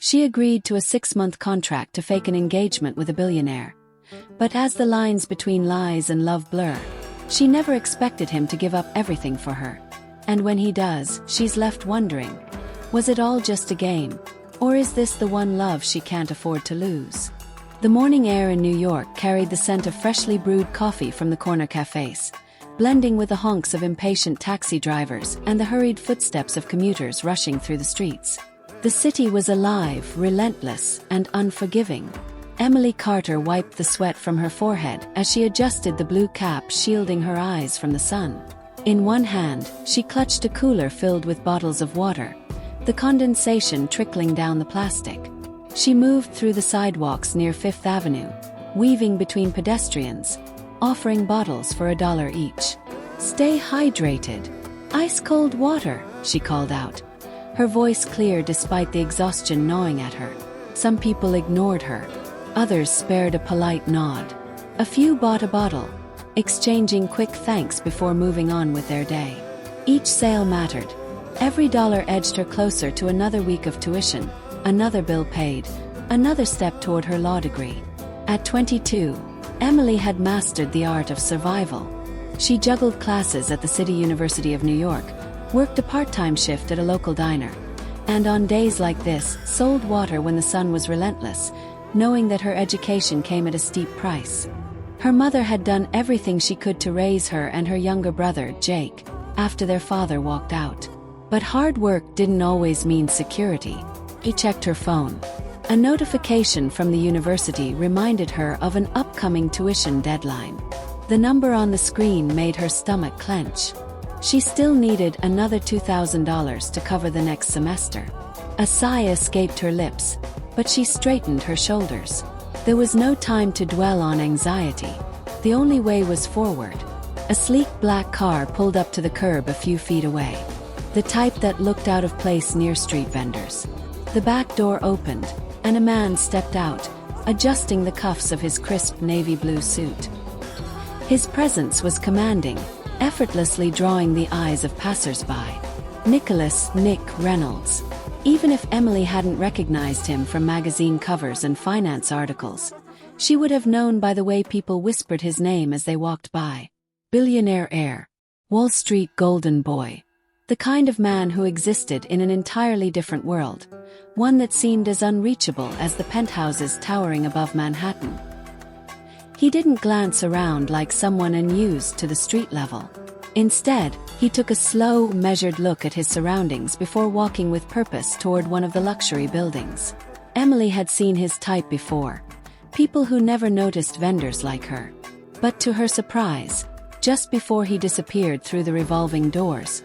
She agreed to a 6-month contract to fake an engagement with a billionaire. But as the lines between lies and love blur, she never expected him to give up everything for her. And when he does, she's left wondering, was it all just a game? Or is this the one love she can't afford to lose? The morning air in New York carried the scent of freshly brewed coffee from the corner cafes, blending with the honks of impatient taxi drivers and the hurried footsteps of commuters rushing through the streets. The city was alive, relentless, and unforgiving. Emily Carter wiped the sweat from her forehead as she adjusted the blue cap shielding her eyes from the sun. In one hand, she clutched a cooler filled with bottles of water, the condensation trickling down the plastic. She moved through the sidewalks near Fifth Avenue, weaving between pedestrians, offering bottles for $1 each. "Stay hydrated. Ice-cold water," she called out, her voice clear despite the exhaustion gnawing at her. Some people ignored her. Others spared a polite nod. A few bought a bottle, exchanging quick thanks before moving on with their day. Each sale mattered. Every dollar edged her closer to another week of tuition, another bill paid, another step toward her law degree. At 22, Emily had mastered the art of survival. She juggled classes at the City University of New York, worked a part-time shift at a local diner, and on days like this, sold water when the sun was relentless, knowing that her education came at a steep price. Her mother had done everything she could to raise her and her younger brother, Jake, after their father walked out. But hard work didn't always mean security. She checked her phone. A notification from the university reminded her of an upcoming tuition deadline. The number on the screen made her stomach clench. She still needed another $2,000 to cover the next semester. A sigh escaped her lips, but she straightened her shoulders. There was no time to dwell on anxiety. The only way was forward. A sleek black car pulled up to the curb a few feet away, the type that looked out of place near street vendors. The back door opened, and a man stepped out, adjusting the cuffs of his crisp navy blue suit. His presence was commanding, effortlessly drawing the eyes of passers-by. Nick Reynolds. Even if Emily hadn't recognized him from magazine covers and finance articles, she would have known by the way people whispered his name as they walked by. Billionaire heir. Wall Street golden boy. The kind of man who existed in an entirely different world, one that seemed as unreachable as the penthouses towering above Manhattan. He didn't glance around like someone unused to the street level. Instead, he took a slow, measured look at his surroundings before walking with purpose toward one of the luxury buildings. Emily had seen his type before, people who never noticed vendors like her. But to her surprise, just before he disappeared through the revolving doors,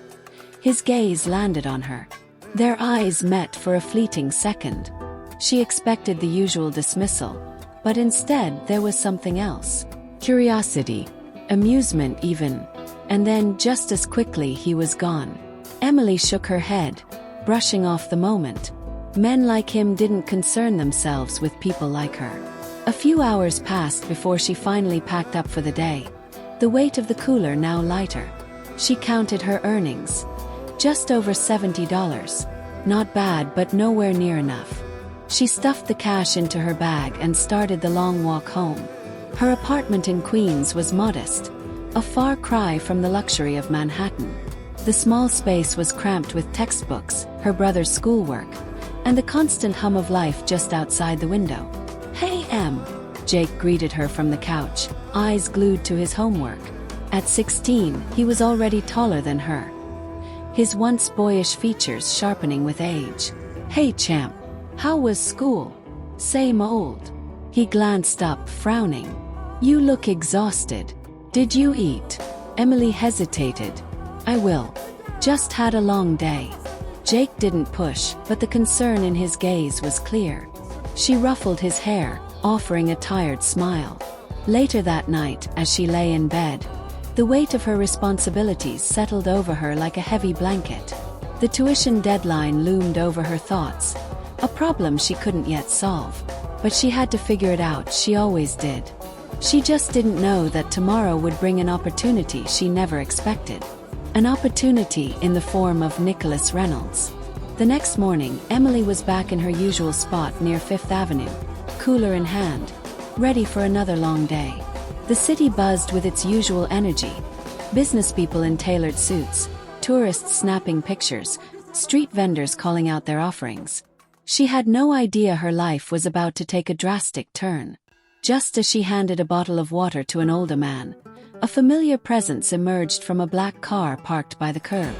his gaze landed on her. Their eyes met for a fleeting second. She expected the usual dismissal, but instead there was something else. Curiosity, amusement even. And then, just as quickly, he was gone. Emily shook her head, brushing off the moment. Men like him didn't concern themselves with people like her. A few hours passed before she finally packed up for the day, the weight of the cooler now lighter. She counted her earnings. Just over $70. Not bad, but nowhere near enough. She stuffed the cash into her bag and started the long walk home. Her apartment in Queens was modest, a far cry from the luxury of Manhattan. The small space was cramped with textbooks, her brother's schoolwork, and the constant hum of life just outside the window. "Hey, Em," Jake greeted her from the couch, eyes glued to his homework. At 16, he was already taller than her, his once boyish features sharpening with age. "Hey, champ. How was school?" "Same old." He glanced up, frowning. "You look exhausted. Did you eat?" Emily hesitated. "I will. Just had a long day." Jake didn't push, but the concern in his gaze was clear. She ruffled his hair, offering a tired smile. Later that night, as she lay in bed, the weight of her responsibilities settled over her like a heavy blanket. The tuition deadline loomed over her thoughts, a problem she couldn't yet solve. But she had to figure it out, she always did. She just didn't know that tomorrow would bring an opportunity she never expected. An opportunity in the form of Nicholas Reynolds. The next morning, Emily was back in her usual spot near Fifth Avenue, cooler in hand, ready for another long day. The city buzzed with its usual energy. Businesspeople in tailored suits, tourists snapping pictures, street vendors calling out their offerings. She had no idea her life was about to take a drastic turn. Just as she handed a bottle of water to an older man, a familiar presence emerged from a black car parked by the curb.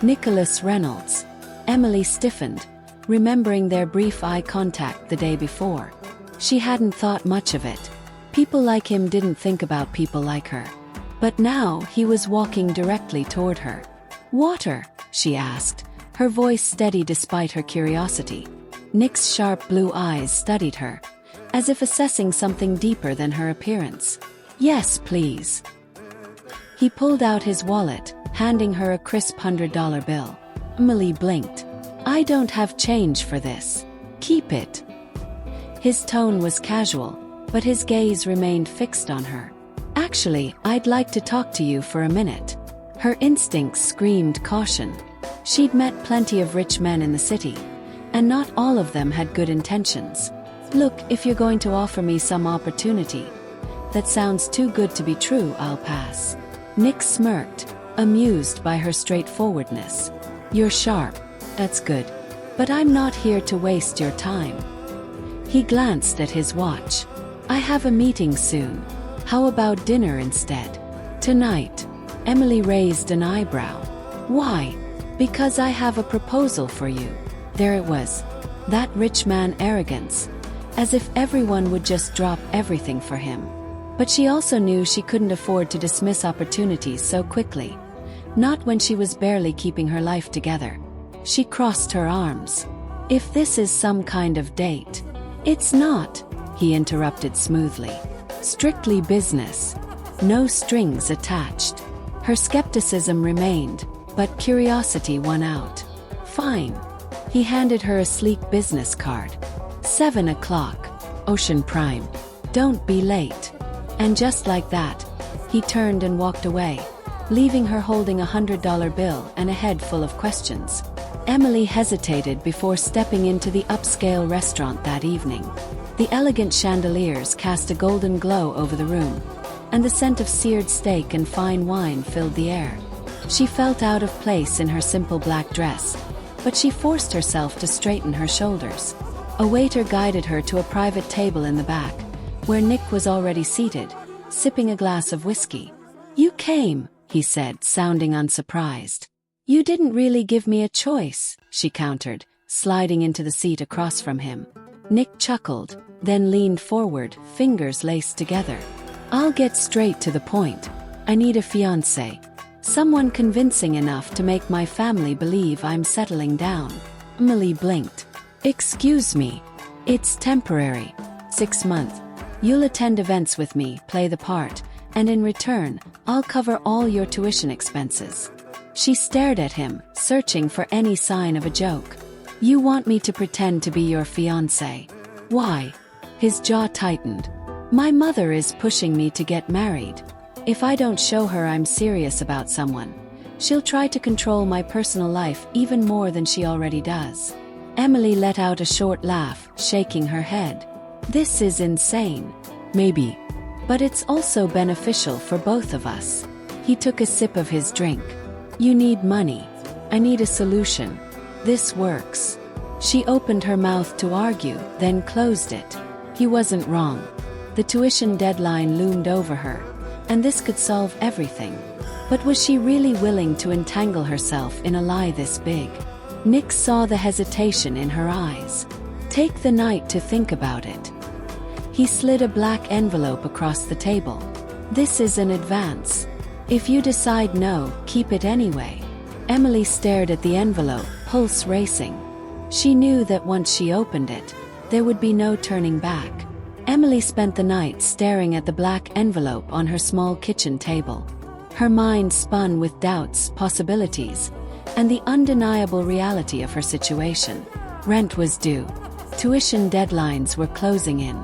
Nicholas Reynolds. Emily stiffened, remembering their brief eye contact the day before. She hadn't thought much of it. People like him didn't think about people like her. But now he was walking directly toward her. "Water?" she asked, her voice steady despite her curiosity. Nick's sharp blue eyes studied her, as if assessing something deeper than her appearance. "Yes, please." He pulled out his wallet, handing her a crisp $100 bill. Emily blinked. "I don't have change for this. Keep it." His tone was casual, but his gaze remained fixed on her. "Actually, I'd like to talk to you for a minute." Her instincts screamed caution. She'd met plenty of rich men in the city, and not all of them had good intentions. "Look, if you're going to offer me some opportunity that sounds too good to be true, I'll pass." Nick smirked, amused by her straightforwardness. "You're sharp. That's good. But I'm not here to waste your time." He glanced at his watch. "I have a meeting soon. How about dinner instead?" "Tonight." Emily raised an eyebrow. "Why?" "Because I have a proposal for you." There it was. That rich man arrogance. As if everyone would just drop everything for him. But she also knew she couldn't afford to dismiss opportunities so quickly. Not when she was barely keeping her life together. She crossed her arms. "If this is some kind of date." "It's not," he interrupted smoothly. "Strictly business. No strings attached." Her skepticism remained, but curiosity won out. "Fine." He handed her a sleek business card. 7 o'clock. Ocean Prime. "Don't be late." And just like that, he turned and walked away, leaving her holding a $100 bill and a head full of questions. Emily hesitated before stepping into the upscale restaurant that evening. The elegant chandeliers cast a golden glow over the room, and the scent of seared steak and fine wine filled the air. She felt out of place in her simple black dress, but she forced herself to straighten her shoulders. A waiter guided her to a private table in the back, where Nick was already seated, sipping a glass of whiskey. "You came," he said, sounding unsurprised. "You didn't really give me a choice," she countered, sliding into the seat across from him. Nick chuckled, then leaned forward, fingers laced together. "I'll get straight to the point. I need a fiancé. Someone convincing enough to make my family believe I'm settling down." Emily blinked. "Excuse me. It's temporary. 6 months. You'll attend events with me, play the part, and in return, I'll cover all your tuition expenses." She stared at him, searching for any sign of a joke. "You want me to pretend to be your fiancé? Why?" His jaw tightened. "My mother is pushing me to get married. If I don't show her I'm serious about someone, she'll try to control my personal life even more than she already does." Emily let out a short laugh, shaking her head. "This is insane." "Maybe. But it's also beneficial for both of us." He took a sip of his drink. "You need money. I need a solution. This works." She opened her mouth to argue, then closed it. He wasn't wrong. The tuition deadline loomed over her, and this could solve everything. But was she really willing to entangle herself in a lie this big? Nick saw the hesitation in her eyes. "Take the night to think about it." He slid a black envelope across the table. "This is an advance. If you decide no, keep it anyway." Emily stared at the envelope, pulse racing. She knew that once she opened it, there would be no turning back. Emily spent the night staring at the black envelope on her small kitchen table. Her mind spun with doubts, possibilities, and the undeniable reality of her situation. Rent was due. Tuition deadlines were closing in.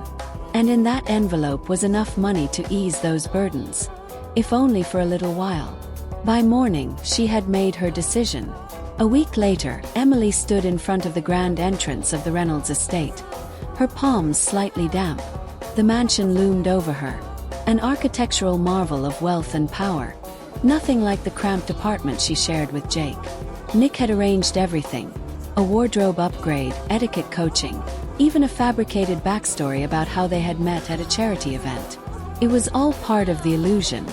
And in that envelope was enough money to ease those burdens, if only for a little while. By morning, she had made her decision. A week later, Emily stood in front of the grand entrance of the Reynolds estate, her palms slightly damp. The mansion loomed over her, an architectural marvel of wealth and power, nothing like the cramped apartment she shared with Jake. Nick had arranged everything: a wardrobe upgrade, etiquette coaching, even a fabricated backstory about how they had met at a charity event. It was all part of the illusion.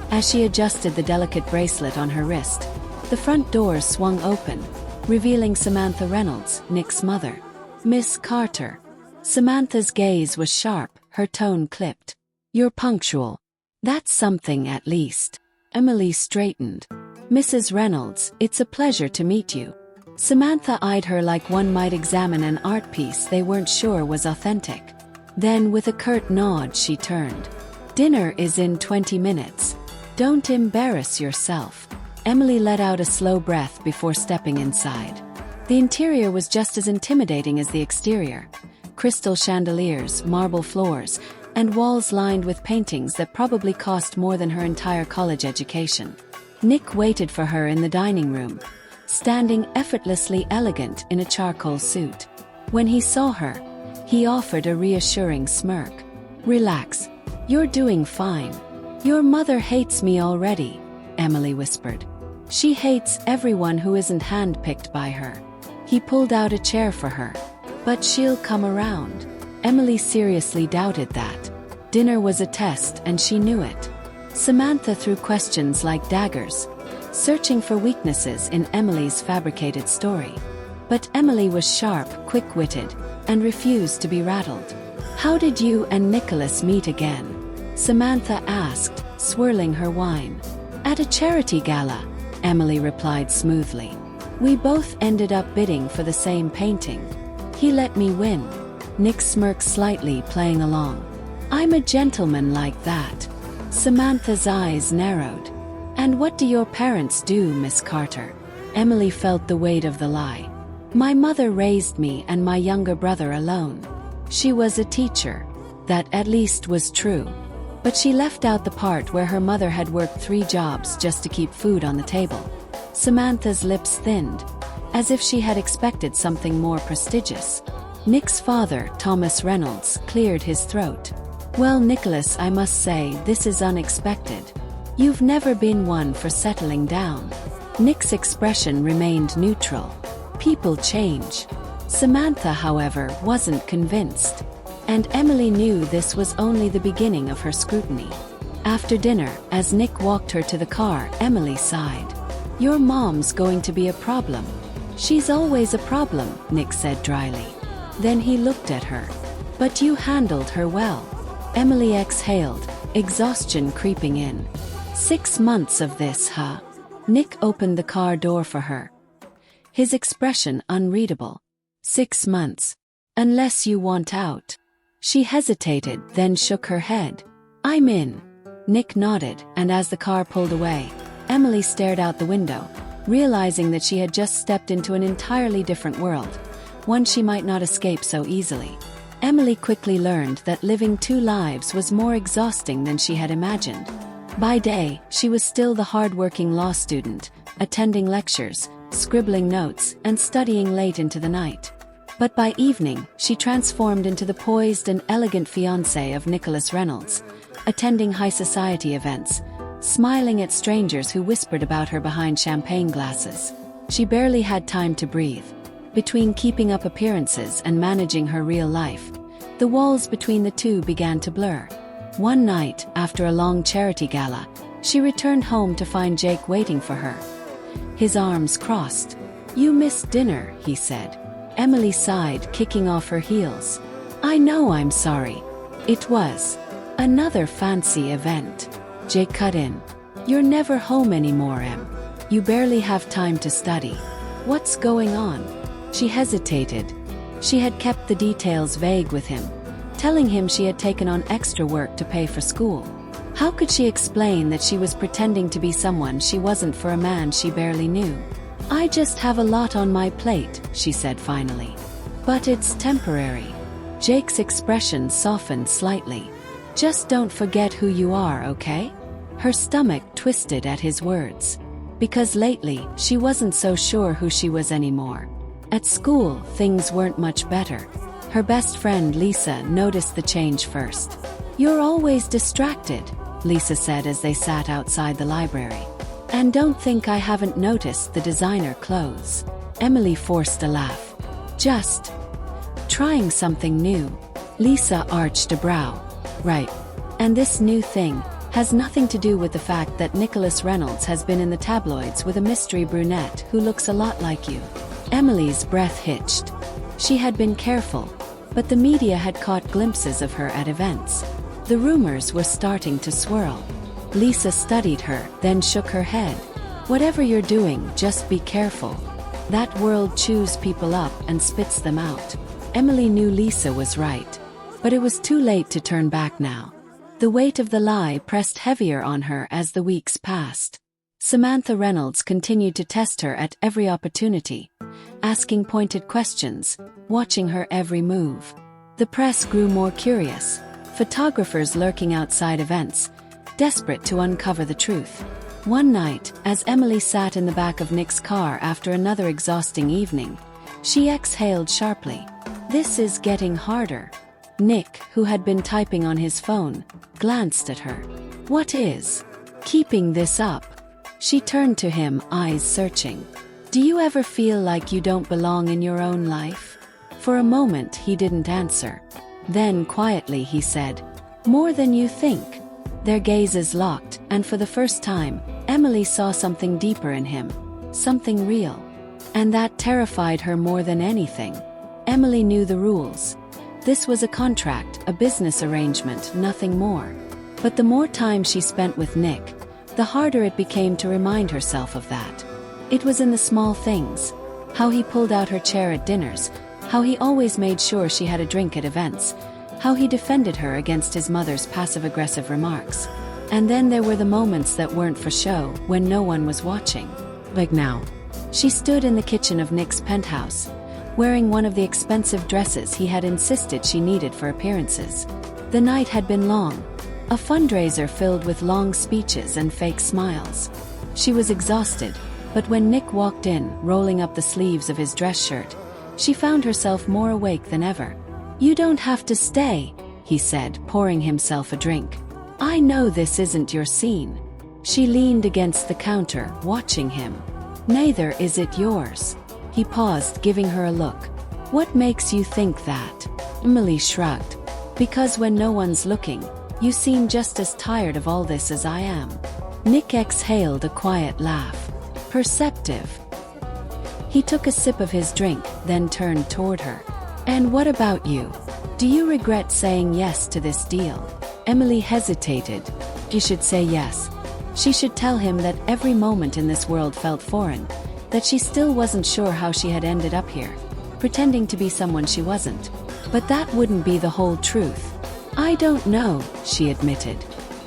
As she adjusted the delicate bracelet on her wrist, the front doors swung open, revealing Samantha Reynolds, Nick's mother. "Miss Carter." Samantha's gaze was sharp, her tone clipped. "You're punctual. That's something at least." Emily straightened. "Mrs. Reynolds, it's a pleasure to meet you." Samantha eyed her like one might examine an art piece they weren't sure was authentic. Then, with a curt nod, she turned. "Dinner is in 20 minutes. Don't embarrass yourself." Emily let out a slow breath before stepping inside. The interior was just as intimidating as the exterior. Crystal chandeliers, marble floors, and walls lined with paintings that probably cost more than her entire college education. Nick waited for her in the dining room, standing effortlessly elegant in a charcoal suit. When he saw her, he offered a reassuring smirk. "Relax. You're doing fine." "Your mother hates me already," Emily whispered. "She hates everyone who isn't handpicked by her." He pulled out a chair for her. "But she'll come around." Emily seriously doubted that. Dinner was a test, and she knew it. Samantha threw questions like daggers, searching for weaknesses in Emily's fabricated story. But Emily was sharp, quick-witted, and refused to be rattled. "How did you and Nicholas meet again?" Samantha asked, swirling her wine. "At a charity gala," Emily replied smoothly. "We both ended up bidding for the same painting. He let me win." Nick smirked slightly, playing along. "I'm a gentleman like that." Samantha's eyes narrowed. "And what do your parents do, Miss Carter?" Emily felt the weight of the lie. "My mother raised me and my younger brother alone. She was a teacher." That at least was true. But she left out the part where her mother had worked 3 jobs just to keep food on the table. Samantha's lips thinned, as if she had expected something more prestigious. Nick's father, Thomas Reynolds, cleared his throat. "Well, Nicholas, I must say, this is unexpected. You've never been one for settling down." Nick's expression remained neutral. People change. Samantha, however, wasn't convinced. And Emily knew this was only the beginning of her scrutiny. After dinner, as Nick walked her to the car, Emily sighed. "Your mom's going to be a problem." "She's always a problem," Nick said dryly. Then he looked at her. "But you handled her well." Emily exhaled, exhaustion creeping in. 6 months of this, huh? Nick opened the car door for her, his expression unreadable. 6 months. Unless you want out." She hesitated, then shook her head. "I'm in." Nick nodded, and as the car pulled away, Emily stared out the window, realizing that she had just stepped into an entirely different world, one she might not escape so easily. Emily quickly learned that living 2 lives was more exhausting than she had imagined. By day, she was still the hard-working law student, attending lectures, scribbling notes, and studying late into the night. But by evening, she transformed into the poised and elegant fiancée of Nicholas Reynolds, attending high society events, smiling at strangers who whispered about her behind champagne glasses. She barely had time to breathe. Between keeping up appearances and managing her real life, the walls between the two began to blur. One night, after a long charity gala, she returned home to find Jake waiting for her. His arms crossed. "You missed dinner," he said. Emily sighed, kicking off her heels. "I know, I'm sorry. It was another fancy event." Jake cut in. "You're never home anymore, Em. You barely have time to study. What's going on?" She hesitated. She had kept the details vague with him, telling him she had taken on extra work to pay for school. How could she explain that she was pretending to be someone she wasn't for a man she barely knew? "I just have a lot on my plate," she said finally. "But it's temporary." Jake's expression softened slightly. "Just don't forget who you are, okay?" Her stomach twisted at his words. because lately, she wasn't so sure who she was anymore. At school, things weren't much better. Her best friend Lisa noticed the change first. "You're always distracted," Lisa said as they sat outside the library. "And don't think I haven't noticed the designer clothes." Emily forced a laugh. "Just trying something new." Lisa arched a brow. "Right. And this new thing has nothing to do with the fact that Nicholas Reynolds has been in the tabloids with a mystery brunette who looks a lot like you." Emily's breath hitched. She had been careful, but the media had caught glimpses of her at events. The rumors were starting to swirl. Lisa studied her, then shook her head. "Whatever you're doing, just be careful. That world chews people up and spits them out." Emily knew Lisa was right, but it was too late to turn back now. The weight of the lie pressed heavier on her as the weeks passed. Samantha Reynolds continued to test her at every opportunity, asking pointed questions, watching her every move. The press grew more curious, photographers lurking outside events, desperate to uncover the truth. One night, as Emily sat in the back of Nick's car after another exhausting evening, she exhaled sharply. "This is getting harder." Nick, who had been typing on his phone, glanced at her. "What is keeping this up?" She turned to him, eyes searching. "Do you ever feel like you don't belong in your own life?" For a moment he didn't answer. Then quietly he said, "More than you think." Their gazes locked, and for the first time, Emily saw something deeper in him, something real. And that terrified her more than anything. Emily knew the rules. This was a contract, a business arrangement, nothing more. But the more time she spent with Nick, the harder it became to remind herself of that. It was in the small things. How he pulled out her chair at dinners, how he always made sure she had a drink at events, how he defended her against his mother's passive-aggressive remarks. And then there were the moments that weren't for show, when no one was watching. Like now. She stood in the kitchen of Nick's penthouse, wearing one of the expensive dresses he had insisted she needed for appearances. The night had been long, a fundraiser filled with long speeches and fake smiles. She was exhausted, but when Nick walked in, rolling up the sleeves of his dress shirt, she found herself more awake than ever. "You don't have to stay," he said, pouring himself a drink. "I know this isn't your scene." She leaned against the counter, watching him. "Neither is it yours." He paused, giving her a look. "What makes you think that?" Emily shrugged. "Because when no one's looking, you seem just as tired of all this as I am." Nick exhaled a quiet laugh. "Perceptive." He took a sip of his drink, then turned toward her. "And what about you? Do you regret saying yes to this deal?" Emily hesitated. She should say yes. She should tell him that every moment in this world felt foreign, that she still wasn't sure how she had ended up here, pretending to be someone she wasn't. But that wouldn't be the whole truth. "I don't know," she admitted.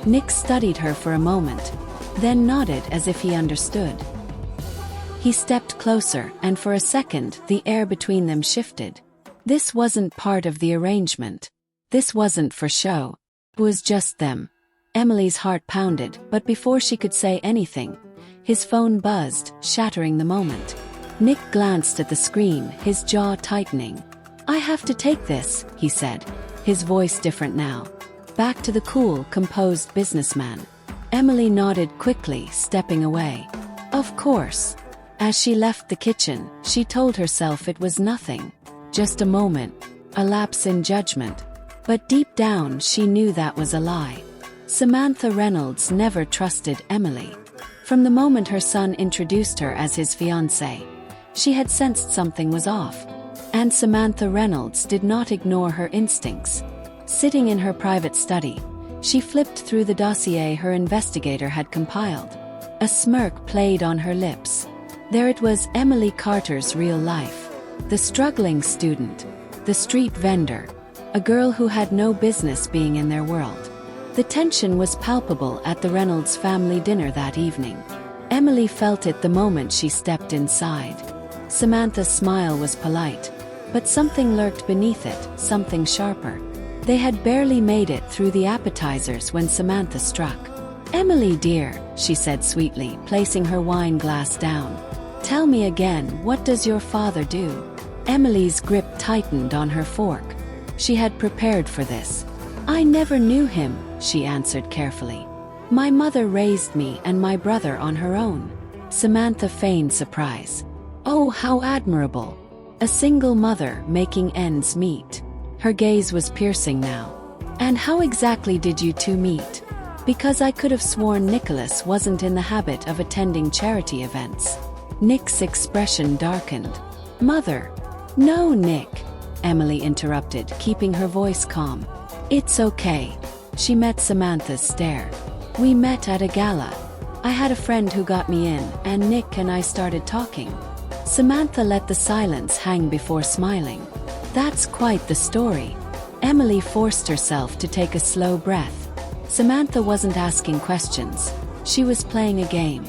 Nick studied her for a moment, then nodded as if he understood. He stepped closer, and for a second, the air between them shifted. This wasn't part of the arrangement. This wasn't for show. It was just them. Emily's heart pounded, but before she could say anything, his phone buzzed, shattering the moment. Nick glanced at the screen, his jaw tightening. "I have to take this," he said, his voice different now. Back to the cool, composed businessman. Emily nodded quickly, stepping away. "Of course." As she left the kitchen, she told herself it was nothing. Just a moment, a lapse in judgment. But deep down she knew that was a lie. Samantha Reynolds never trusted Emily. From the moment her son introduced her as his fiancée, she had sensed something was off. And Samantha Reynolds did not ignore her instincts. Sitting in her private study, she flipped through the dossier her investigator had compiled. A smirk played on her lips. There it was, Emily Carter's real life. The struggling student, the street vendor, a girl who had no business being in their world. The tension was palpable at the Reynolds family dinner that evening. Emily felt it the moment she stepped inside. Samantha's smile was polite, but something lurked beneath it, something sharper. They had barely made it through the appetizers when Samantha struck. Emily dear, she said sweetly, placing her wine glass down. Tell me again, what does your father do? Emily's grip tightened on her fork. She had prepared for this. I never knew him, she answered carefully. My mother raised me and my brother on her own. Samantha feigned surprise. Oh, how admirable. A single mother making ends meet. Her gaze was piercing now. And how exactly did you two meet? Because I could have sworn Nicholas wasn't in the habit of attending charity events. Nick's expression darkened. Mother. No, Nick, Emily interrupted, keeping her voice calm. It's okay. She met Samantha's stare. We met at a gala. I had a friend who got me in, and Nick and I started talking. Samantha let the silence hang before smiling. That's quite the story. Emily forced herself to take a slow breath. Samantha wasn't asking questions. She was playing a game.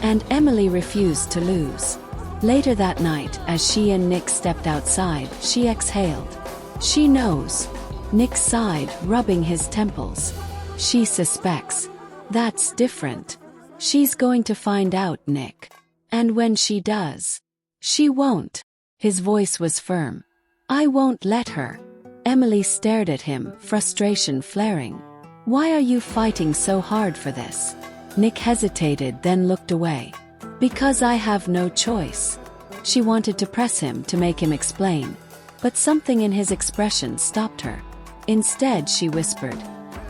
And Emily refused to lose. Later that night, as she and Nick stepped outside, she exhaled. She knows. Nick sighed, rubbing his temples. She suspects. That's different. She's going to find out, Nick. And when she does. She won't. His voice was firm. I won't let her. Emily stared at him, frustration flaring. Why are you fighting so hard for this? Nick hesitated, then looked away. Because I have no choice. She wanted to press him to make him explain, but something in his expression stopped her. Instead, she whispered,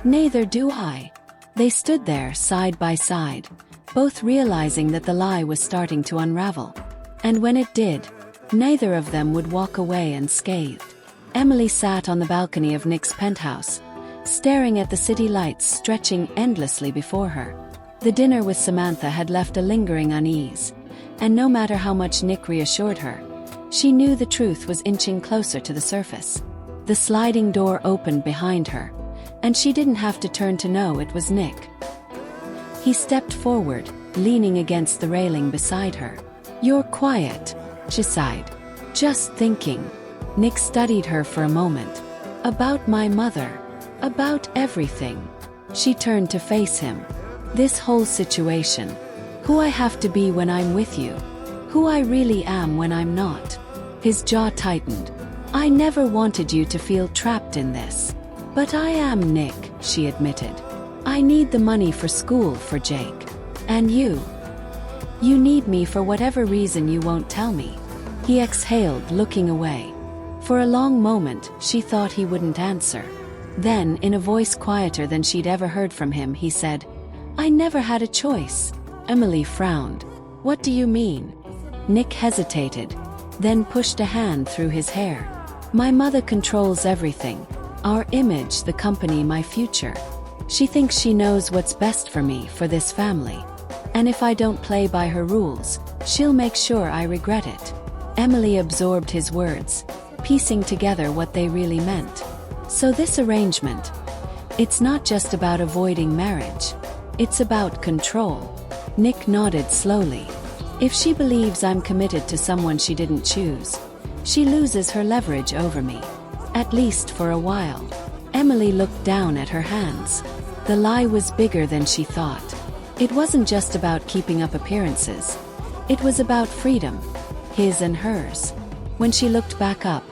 Neither do I. They stood there side by side, both realizing that the lie was starting to unravel. And when it did, neither of them would walk away unscathed. Emily sat on the balcony of Nick's penthouse, staring at the city lights stretching endlessly before her. The dinner with Samantha had left a lingering unease, and no matter how much Nick reassured her, she knew the truth was inching closer to the surface. The sliding door opened behind her, and she didn't have to turn to know it was Nick. He stepped forward, leaning against the railing beside her. You're quiet, she sighed. Just thinking. Nick studied her for a moment. About my mother. About everything. She turned to face him. This whole situation. Who I have to be when I'm with you. Who I really am when I'm not. His jaw tightened. I never wanted you to feel trapped in this. But I am, Nick, she admitted. I need the money for school for Jake. And you. You need me for whatever reason you won't tell me. He exhaled, looking away. For a long moment, she thought he wouldn't answer. Then, in a voice quieter than she'd ever heard from him, he said, I never had a choice. Emily frowned. What do you mean? Nick hesitated, then pushed a hand through his hair. My mother controls everything. Our image, the company, my future. She thinks she knows what's best for me, for this family. And if I don't play by her rules, she'll make sure I regret it. Emily absorbed his words, piecing together what they really meant. So this arrangement, it's not just about avoiding marriage. It's about control. Nick nodded slowly. If she believes I'm committed to someone she didn't choose, she loses her leverage over me. At least for a while. Emily looked down at her hands. The lie was bigger than she thought. It wasn't just about keeping up appearances. It was about freedom. His and hers. When she looked back up,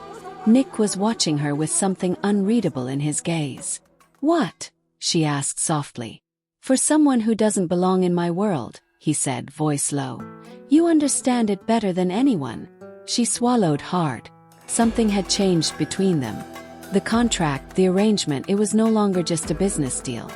Nick was watching her with something unreadable in his gaze. What? She asked softly. For someone who doesn't belong in my world, he said, voice low. You understand it better than anyone. She swallowed hard. Something had changed between them. The contract, the arrangement, it was no longer just a business deal.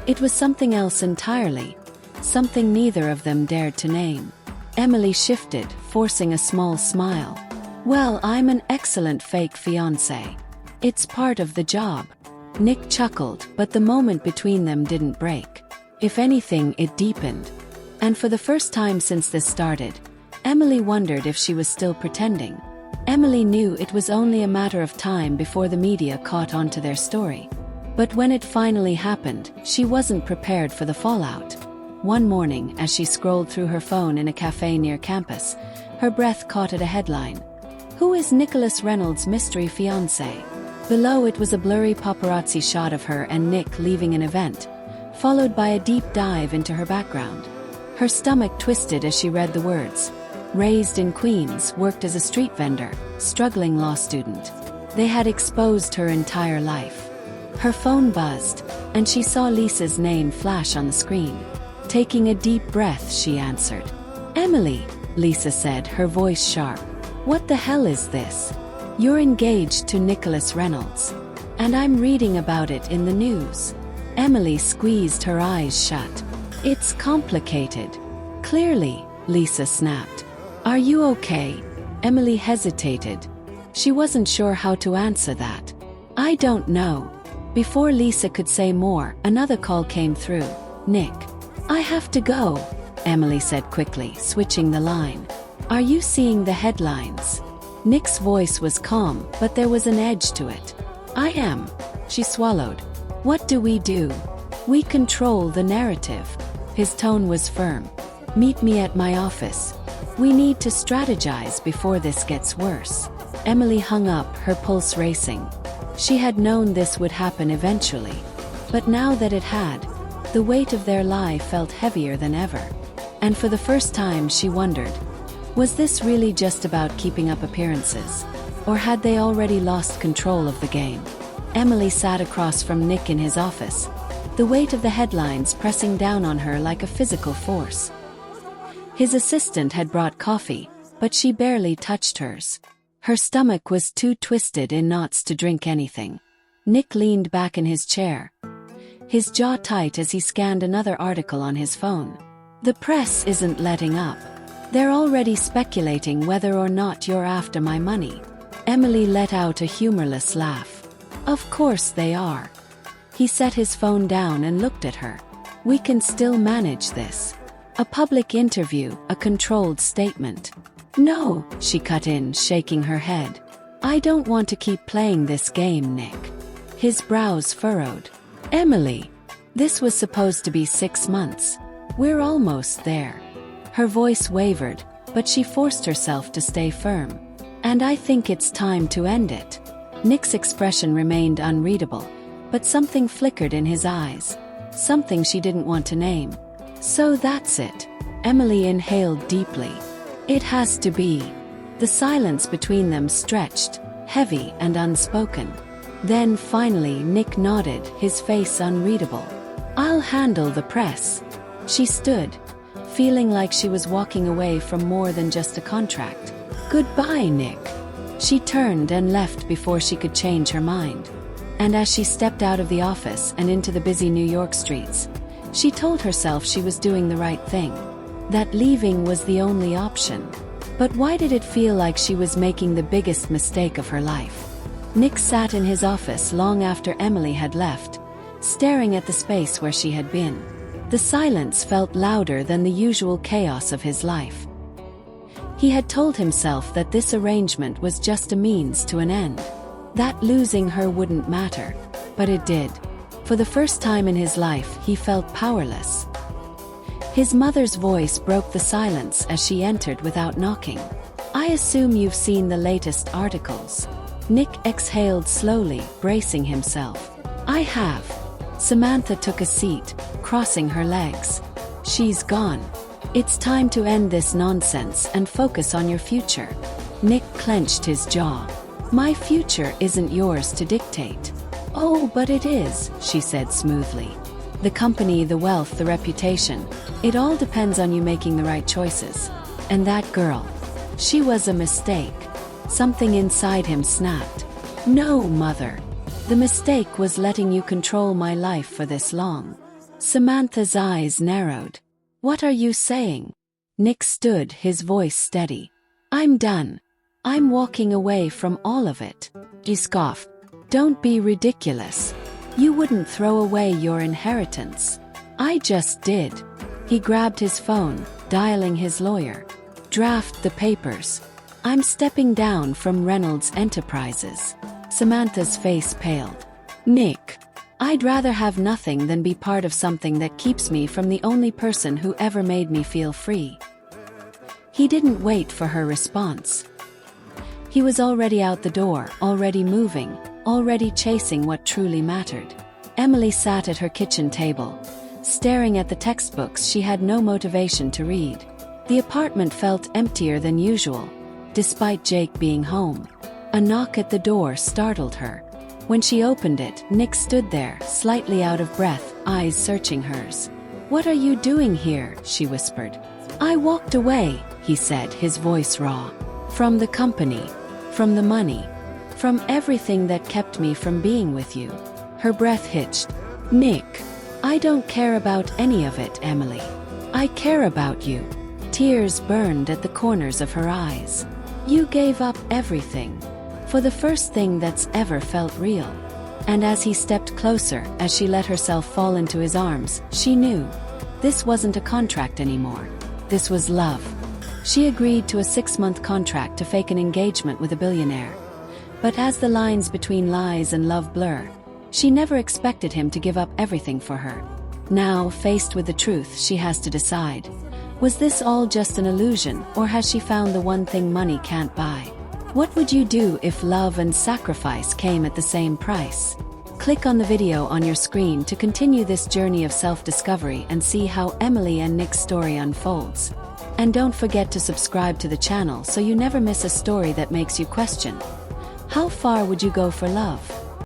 It was something else entirely. Something neither of them dared to name. Emily shifted, forcing a small smile. Well, I'm an excellent fake fiancé. It's part of the job. Nick chuckled, but the moment between them didn't break. If anything, it deepened. And for the first time since this started, Emily wondered if she was still pretending. Emily knew it was only a matter of time before the media caught on to their story. But when it finally happened, she wasn't prepared for the fallout. One morning, as she scrolled through her phone in a cafe near campus, her breath caught at a headline. Who is Nicholas Reynolds' mystery fiancé? Below it was a blurry paparazzi shot of her and Nick leaving an event, followed by a deep dive into her background. Her stomach twisted as she read the words. Raised in Queens, worked as a street vendor, struggling law student. They had exposed her entire life. Her phone buzzed, and she saw Lisa's name flash on the screen. Taking a deep breath, she answered. Emily, Lisa said, her voice sharp. What the hell is this? You're engaged to Nicholas Reynolds. And I'm reading about it in the news. Emily squeezed her eyes shut. It's complicated. Clearly, Lisa snapped. Are you okay? Emily hesitated. She wasn't sure how to answer that. I don't know. Before Lisa could say more, another call came through. Nick. I have to go, Emily said quickly, switching the line. Are you seeing the headlines? Nick's voice was calm, but there was an edge to it. I am. She swallowed. What do? We control the narrative. His tone was firm. Meet me at my office. We need to strategize before this gets worse. Emily hung up, her pulse racing. She had known this would happen eventually. But now that it had, the weight of their lie felt heavier than ever. And for the first time she wondered, was this really just about keeping up appearances? Or had they already lost control of the game? Emily sat across from Nick in his office, the weight of the headlines pressing down on her like a physical force. His assistant had brought coffee, but she barely touched hers. Her stomach was too twisted in knots to drink anything. Nick leaned back in his chair, his jaw tight as he scanned another article on his phone. The press isn't letting up. They're already speculating whether or not you're after my money. Emily let out a humorless laugh. Of course they are. He set his phone down and looked at her. We can still manage this. A public interview, a controlled statement. No, she cut in, shaking her head. I don't want to keep playing this game, Nick. His brows furrowed. Emily, this was supposed to be 6 months. We're almost there. Her voice wavered, but she forced herself to stay firm. And I think it's time to end it. Nick's expression remained unreadable, but something flickered in his eyes. Something she didn't want to name. So that's it. Emily inhaled deeply. It has to be. The silence between them stretched, heavy and unspoken. Then finally Nick nodded, his face unreadable. I'll handle the press. She stood, feeling like she was walking away from more than just a contract. Goodbye, Nick. She turned and left before she could change her mind. And as she stepped out of the office and into the busy New York streets, she told herself she was doing the right thing. That leaving was the only option. But why did it feel like she was making the biggest mistake of her life? Nick sat in his office long after Emily had left, staring at the space where she had been. The silence felt louder than the usual chaos of his life. He had told himself that this arrangement was just a means to an end. That losing her wouldn't matter. But it did. For the first time in his life, he felt powerless. His mother's voice broke the silence as she entered without knocking. I assume you've seen the latest articles. Nick exhaled slowly, bracing himself. I have. Samantha took a seat, crossing her legs. She's gone. It's time to end this nonsense and focus on your future. Nick clenched his jaw. My future isn't yours to dictate. Oh, but it is, she said smoothly. The company, the wealth, the reputation. It all depends on you making the right choices. And that girl. She was a mistake. Something inside him snapped. No, Mother. The mistake was letting you control my life for this long. Samantha's eyes narrowed. What are you saying? Nick stood, his voice steady. I'm done. I'm walking away from all of it. He scoffed. Don't be ridiculous. You wouldn't throw away your inheritance. I just did. He grabbed his phone, dialing his lawyer. Draft the papers. I'm stepping down from Reynolds Enterprises. Samantha's face paled. Nick, I'd rather have nothing than be part of something that keeps me from the only person who ever made me feel free. He didn't wait for her response. He was already out the door, already moving, already chasing what truly mattered. Emily sat at her kitchen table, Staring at the textbooks she had no motivation to read. The apartment felt emptier than usual, despite Jake being home. A knock at the door startled her. When she opened it, Nick stood there, slightly out of breath, eyes searching hers. "What are you doing here?" she whispered. "I walked away," he said, his voice raw. "From the company, from the money, from everything that kept me from being with you." Her breath hitched. "Nick, I don't care about any of it, Emily. I care about you." Tears burned at the corners of her eyes. "You gave up everything. For the first thing that's ever felt real." And as he stepped closer, as she let herself fall into his arms, she knew. This wasn't a contract anymore. This was love. She agreed to a 6-month contract to fake an engagement with a billionaire. But as the lines between lies and love blur, she never expected him to give up everything for her. Now, faced with the truth, she has to decide. Was this all just an illusion, or has she found the one thing money can't buy? What would you do if love and sacrifice came at the same price? Click on the video on your screen to continue this journey of self-discovery and see how Emily and Nick's story unfolds. And don't forget to subscribe to the channel so you never miss a story that makes you question. How far would you go for love?